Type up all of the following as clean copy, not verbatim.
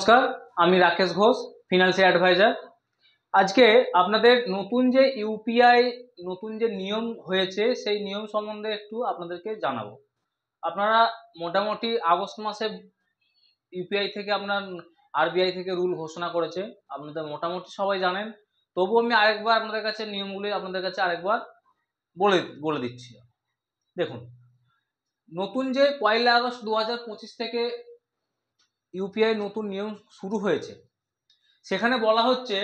নমস্কার, আমি Rakesh Ghosh, financial adviser. আজকে আপনাদের নতুন যে ইউপিআই নতুন যে নিয়ম হয়েছে সেই নিয়ম সম্বন্ধে একটু আপনাদেরকে জানাবো। আপনারা মোটামুটি আগস্ট মাসে ইউপিআই থেকে আপনার আরবিআই থেকে রুল ঘোষণা করেছে, আপনাদের মোটামুটি সবাই জানেন। তবু আমি আরেকবার আপনাদের কাছে নিয়মগুলি আপনাদের কাছে আরেকবার বলে বলে দিচ্ছি। দেখুন, নতুন যে 1 আগস্ট 2025 থেকে ইউপিআই নতুন নিয়ম শুরু হয়েছে, সেখানে বলা হচ্ছে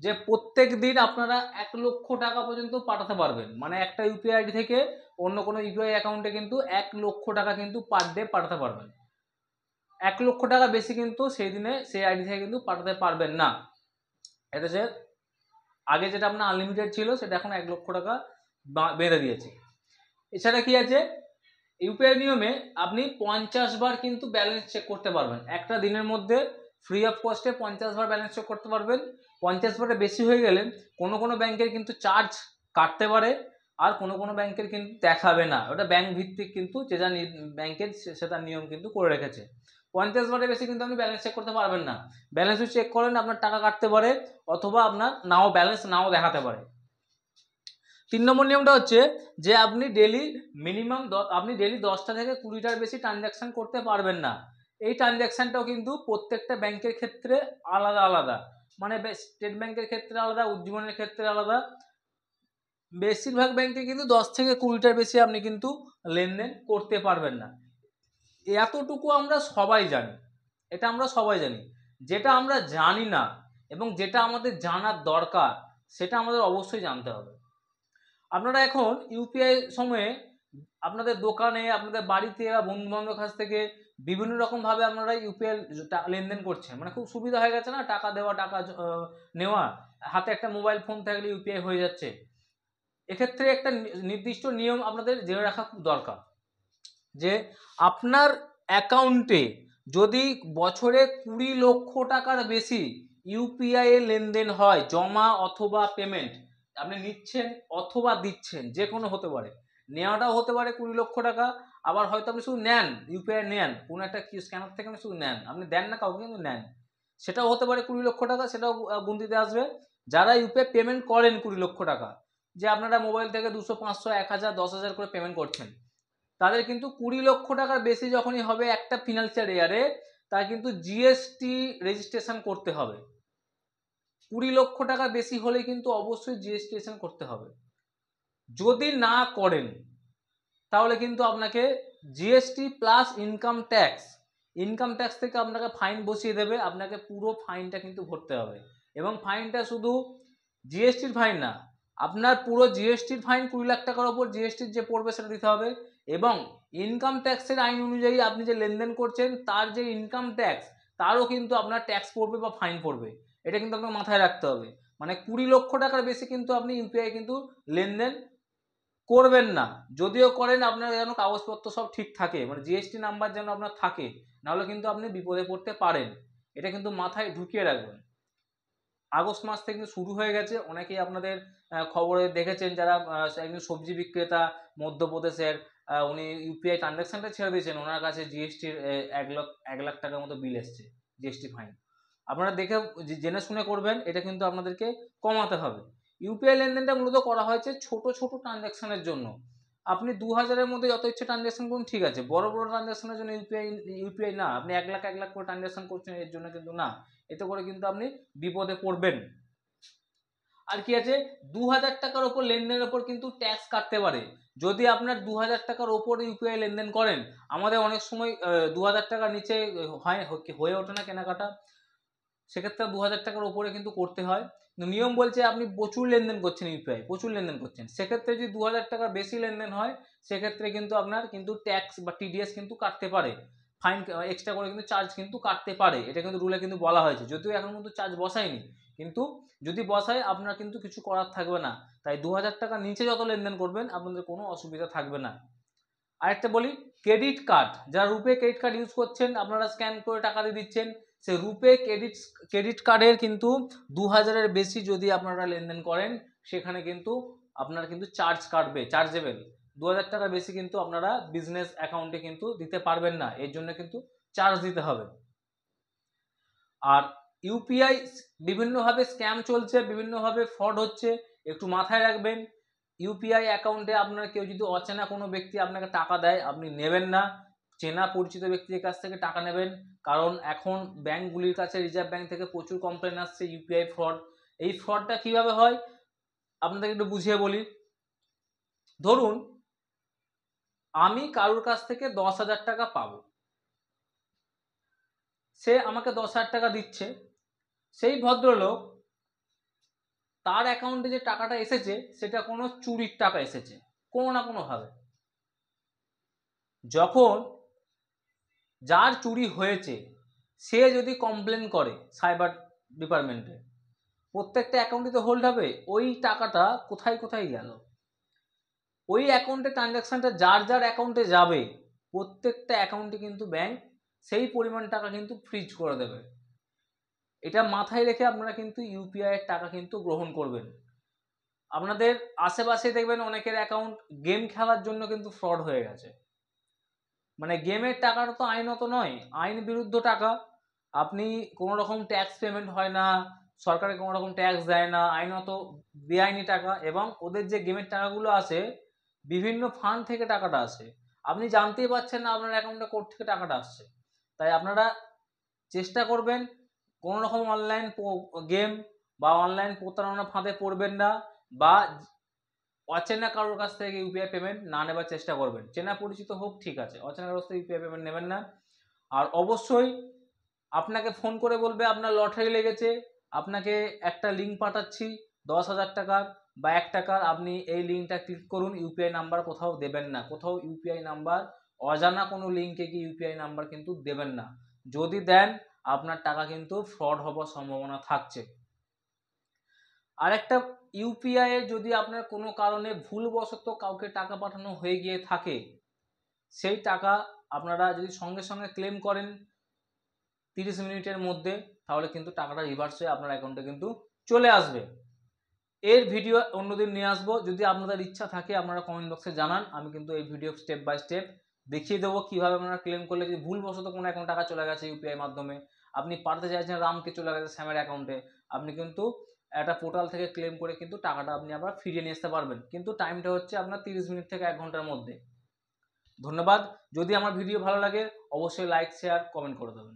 যে প্রত্যেক দিন আপনারা 1 লক্ষ টাকা পর্যন্ত পাঠাতে পারবেন। মানে একটা ইউপিআই আইডি থেকে অন্য কোনো ইউপিআই অ্যাকাউন্টে কিন্তু 1 লক্ষ টাকা কিন্তু পার ডে পাঠাতে পারবেন। 1 লক্ষ টাকা বেশি কিন্তু সেই দিনে সেই আইডি থেকে কিন্তু পাঠাতে পারবেন না। এটা যে আগে যেটা আপনার আনলিমিটেড ছিল সেটা এখন 1 লক্ষ টাকা বেঁধে দিয়েছে। এছাড়া কি আছে, ইউপিআই নিয়মে আপনি 50 বার কিন্তু ব্যালেন্স চেক করতে পারবেন একটা দিনের মধ্যে। ফ্রি অফ কস্টে 50 বার ব্যালেন্স চেক করতে পারবেন। 50 বারে বেশি হয়ে গেলে কোনো ব্যাংকের কিন্তু চার্জ কাটতে পারে, আর কোনো ব্যাংকের কিন্তু দেখাবে না। ওটা ব্যাংক ভিত্তিক, কিন্তু যে যা ব্যাংকের সেটা নিয়ম কিন্তু করে রেখেছে। 50 বারে বেশি কিন্তু আপনি ব্যালেন্স চেক করতে পারবেন না। ব্যালেন্স চেক করেন আপনার টাকা কাটতে পারে, অথবা আপনার ব্যালেন্স নাও দেখাতে পারে। 3 নম্বর নিয়মটা হচ্ছে যে আপনি ডেলি মিনিমাম 10টা থেকে 20টার বেশি ট্রানজ্যাকশন করতে পারবেন না। এই ট্রানজ্যাকশনটাও কিন্তু প্রত্যেকটা ব্যাংকের ক্ষেত্রে আলাদা আলাদা, মানে স্টেট ব্যাংকের ক্ষেত্রে আলাদা, উজ্জীবনের ক্ষেত্রে আলাদা। বেশিরভাগ ব্যাংকে কিন্তু 10 থেকে 20টার বেশি আপনি কিন্তু লেনদেন করতে পারবেন না। এতটুকু আমরা সবাই জানি, এটা আমরা সবাই জানি। যেটা আমরা জানি না এবং যেটা আমাদের জানার দরকার, সেটা আমাদের অবশ্যই জানতে হবে। আপনারা এখন ইউপিআই সময়ে আপনাদের দোকানে, আপনাদের বাড়িতে বা বন্ধু বান্ধবের কাছ থেকে বিভিন্ন রকম ভাবে আপনারা ইউপিআই লেনদেন করছেন। মানে খুব সুবিধা হয়ে গেছে না, টাকা দেওয়া, টাকা নেওয়া। হাতে একটা মোবাইল ফোন থাকলে ইউপিআই হয়ে যাচ্ছে। এক্ষেত্রে একটা নির্দিষ্ট নিয়ম আপনাদের জেনে রাখা খুব দরকার, যে আপনার অ্যাকাউন্টে যদি বছরে 20 লক্ষ টাকার বেশি ইউপিআই এর লেনদেন হয়, জমা অথবা পেমেন্ট, আপনি নিচ্ছেন অথবা দিচ্ছেন, যে কোনো হতে পারে। নেওয়াটাও হতে পারে 20 লক্ষ টাকা, আবার হয়তো আপনি শুধু নেন, ইউপিআই নেন, কোনো একটা স্ক্যানার থেকে আপনি শুধু নেন, আপনি দেন না কাউকে, কিন্তু নেন, সেটাও হতে পারে 20 লক্ষ টাকা, সেটাও গুনতিতে আসবে। যারা ইউপিআই পেমেন্ট করেন 20 লক্ষ টাকা, যে আপনারা মোবাইল থেকে 200, 500, 1000, 10,000 করে পেমেন্ট করছেন, তাদের কিন্তু 20 লক্ষ টাকার বেশি যখনই হবে একটা ফিনান্সিয়াল ইয়ারে, তার কিন্তু জিএসটি রেজিস্ট্রেশন করতে হবে। 20 লক্ষ টাকা বেশি হলে কিন্তু অবশ্যই জিএসটি রেজিস্ট্রেশন করতে হবে। যদি না করেন তাহলে কিন্তু আপনাকে জিএসটি প্লাস ইনকাম ট্যাক্স থেকে আপনাকে ফাইন বসিয়ে দেবে। আপনাকে পুরো ফাইনটা কিন্তু ভরতে হবে, এবং ফাইনটা শুধু জিএসটির ফাইন না, আপনার পুরো জিএসটির ফাইন 20 লাখ টাকার ওপর জিএসটির যে পড়বে সেটা দিতে হবে। এবং ইনকাম ট্যাক্সের আইন অনুযায়ী আপনি যে লেনদেন করছেন তার যে ইনকাম ট্যাক্স, তারও কিন্তু আপনার ট্যাক্স পড়বে বা ফাইন পড়বে। এটা কিন্তু আপনাকে মাথায় রাখতে হবে। মানে 20 লক্ষ টাকার বেশি কিন্তু আপনি ইউপিআই কিন্তু লেনদেন করবেন না। যদিও করেন, আপনার যেন কাগজপত্র সব ঠিক থাকে, মানে জিএসটি নাম্বার যেন আপনার থাকে, নাহলে কিন্তু আপনি বিপদে পড়তে পারেন। এটা কিন্তু মাথায় ঢুকিয়ে রাখবেন। আগস্ট মাস থেকে শুরু হয়ে গেছে। অনেকেই আপনাদের খবরে দেখেছেন, যারা একজন সবজি বিক্রেতা মধ্যপ্রদেশের, উনি ইউপিআই ট্রানজাকশনটা ছেড়ে দিয়েছেন, ওনার কাছে জিএসটির 1 লাখ টাকার মতো বিল এসছে, জিএসটি ফাইন। আপনারা দেখে জেনে শুনে করবেন, এটা কিন্তু আপনাদেরকে কমাতে হবে। ইউপিআই লেনদেনটা মূলত করা হয়েছে ছোট ছোট ট্রানজাকশনের জন্য। আপনি 2000-এর মধ্যে যত ইচ্ছে ট্রানজাকশন করুন, ঠিক আছে। বড় বড় ট্রানজাকশনের জন্য ইউপিআই না। আপনি 1 লাখ করে ট্রানজাকশন করছেন, এর জন্য কিন্তু না। এতে করে কিন্তু আপনি বিপদে পড়বেন। আর কি আছে, 2000 টাকার ওপর লেনদেনের ওপর কিন্তু ট্যাক্স কাটতে পারে। যদি আপনার 2000 টাকার ওপরে ইউপিআই লেনদেন করেন, আমাদের অনেক সময় 2000 টাকার নিচে হয়ে ওঠে না কেনাকাটা, সেক্ষেত্রে 2000 টাকার উপরে কিন্তু করতে হয়। নিয়ম বলছে আপনি প্রচুর লেনদেন করছেন, ইউপিআই প্রচুর লেনদেন করছেন, সেক্ষেত্রে যদি 2000 টাকার বেশি লেনদেন হয়, সেক্ষেত্রে কিন্তু আপনার কিন্তু ট্যাক্স বা টিডিএস কিন্তু কাটতে পারে, ফাইন এক্সট্রা করে কিন্তু চার্জ কিন্তু কাটতে পারে। এটা কিন্তু রুলে কিন্তু বলা হয়েছে, যদিও এখন কিন্তু চার্জ বসায়নি, কিন্তু যদি বসায় আপনার কিন্তু কিছু করার থাকবে না। তাই 2000 টাকার নিচে যত লেনদেন করবেন আপনাদের কোনো অসুবিধা থাকবে না। আরেকটা বলি, ক্রেডিট কার্ড, যারা রুপে ক্রেডিট কার্ড ইউজ করছেন, আপনারা স্ক্যান করে টাকা দিয়ে দিচ্ছেন, সে রুপে ক্রেডিট কার্ডের কিন্তু 2000-এর বেশি যদি আপনারা লেনদেন করেন, সেখানে কিন্তু আপনার কিন্তু চার্জ কাটবে, চার্জেবল। 2000 টাকার বেশি কিন্তু আপনারা বিজনেস অ্যাকাউন্টে কিন্তু দিতে পারবেন না, এর জন্য কিন্তু চার্জ দিতে হবে। আর ইউপিআই বিভিন্নভাবে স্ক্যাম চলছে, বিভিন্নভাবে ফ্রড হচ্ছে, একটু মাথায় রাখবেন। ইউপিআই অ্যাকাউন্টে আপনার কেউ যদি অচেনা কোনো ব্যক্তি আপনাকে টাকা দেয়, আপনি নেবেন না। চেনা পরিচিত ব্যক্তির কাছ থেকে টাকা নেবেন, কারণ এখন ব্যাংকগুলির কাছে, রিজার্ভ ব্যাংক থেকে প্রচুর কমপ্লেন আসছে ইউপিআই ফ্রড। এই ফ্রডটা কিভাবে হয় আপনাদেরকে একটু বুঝিয়ে বলি। ধরুন আমি কারোর কাছ থেকে 10,000 টাকা পাবো, সে আমাকে 10,000 টাকা দিচ্ছে। সেই ভদ্রলোক, তার অ্যাকাউন্টে যে টাকাটা এসেছে সেটা কোনো চুরির টাকা এসেছে কোনো না কোনোভাবে। যখন যার চুরি হয়েছে সে যদি কমপ্লেন করে সাইবার ডিপার্টমেন্টে, প্রত্যেকটা অ্যাকাউন্টে তো হোল্ড হবে, ওই টাকাটা কোথায় কোথায় গেল, ওই অ্যাকাউন্টে ট্রানজাকশনটা যার যার অ্যাকাউন্টে যাবে প্রত্যেকটা অ্যাকাউন্টে কিন্তু ব্যাংক সেই পরিমাণ টাকা কিন্তু ফ্রিজ করে দেবে। এটা মাথায় রেখে আপনারা কিন্তু ইউপিআই এর টাকা কিন্তু গ্রহণ করবেন। আপনাদের আশেপাশে দেখবেন অনেকের অ্যাকাউন্ট গেম খেলার জন্য কিন্তু ফ্রড হয়ে গেছে। মানে গেমের টাকাটা তো আইনত নয়, আইন বিরুদ্ধ টাকা। আপনি কোনো রকম ট্যাক্স পেমেন্ট হয় না, সরকারে কোনো রকম ট্যাক্স দেয় না, আইনত বেআইনি টাকা। এবং ওদের যে গেমের টাকাগুলো আসে বিভিন্ন ফান্ড থেকে টাকাটা আসে, আপনি জানতেই পারছেন না আপনার অ্যাকাউন্টে কোথা থেকে টাকাটা আসছে। তাই আপনারা চেষ্টা করবেন কোনো রকম অনলাইন গেম বা অনলাইন প্রতারণা ফাঁদে পড়বেন না, বা অচেনা কারোর কাছ থেকে ইউপিআই পেমেন্ট না নেবার চেষ্টা করবেন। চেনা পরিচিত হোক ঠিক আছে, অচেনা কারোর থেকে ইউপিআই পেমেন্ট নেবেন না। আর অবশ্যই আপনাকে ফোন করে বলবে আপনার লটারি লেগেছে, আপনাকে একটা লিঙ্ক পাঠাচ্ছি 10,000 টাকার বা 1 টাকার, আপনি এই লিঙ্কটা ক্লিক করুন। ইউপিআই নাম্বার কোথাও দেবেন না, কোথাও ইউপিআই নাম্বার, অজানা কোনো লিঙ্কে কি ইউপিআই নাম্বার কিন্তু দেবেন না। যদি দেন আপনার টাকা কিন্তু ফ্রড হবার সম্ভাবনা থাকছে। আরেকটা, ইউপিআই এ যদি আপনার কোনো কারণে ভুলবশত কাউকে টাকা পাঠানো হয়ে গিয়ে থাকে, সেই টাকা আপনারা যদি সঙ্গে সঙ্গে ক্লেম করেন 30 মিনিটের মধ্যে, তাহলে কিন্তু টাকাটা রিভার্স হয়ে আপনার অ্যাকাউন্টে কিন্তু চলে আসবে। এর ভিডিও অন্যদিন নিয়ে আসবো। যদি আপনাদের ইচ্ছা থাকে আপনারা কমেন্ট বক্সে জানান, আমি কিন্তু এই ভিডিও স্টেপ বাই স্টেপ দেখিয়ে দেবো কীভাবে আপনারা ক্লেম করলে যদি ভুলবশত কোনো অ্যাকাউন্ট টাকা চলে গেছে ইউপিআই মাধ্যমে, আপনি পাঠাতে চাইছেন রামকে চলে গেছে শ্যামের অ্যাকাউন্টে, আপনি কিন্তু একটা পোর্টাল থেকে ক্লেম করে কিন্তু টাকাটা আপনি আবার ফিরিয়ে নিয়ে আসতে পারবেন। কিন্তু টাইমটা হচ্ছে আপনার 30 মিনিট থেকে 1 ঘন্টার মধ্যে। ধন্যবাদ। যদি আমার ভিডিও ভালো লাগে অবশ্যই লাইক, শেয়ার, কমেন্ট করে দেবেন।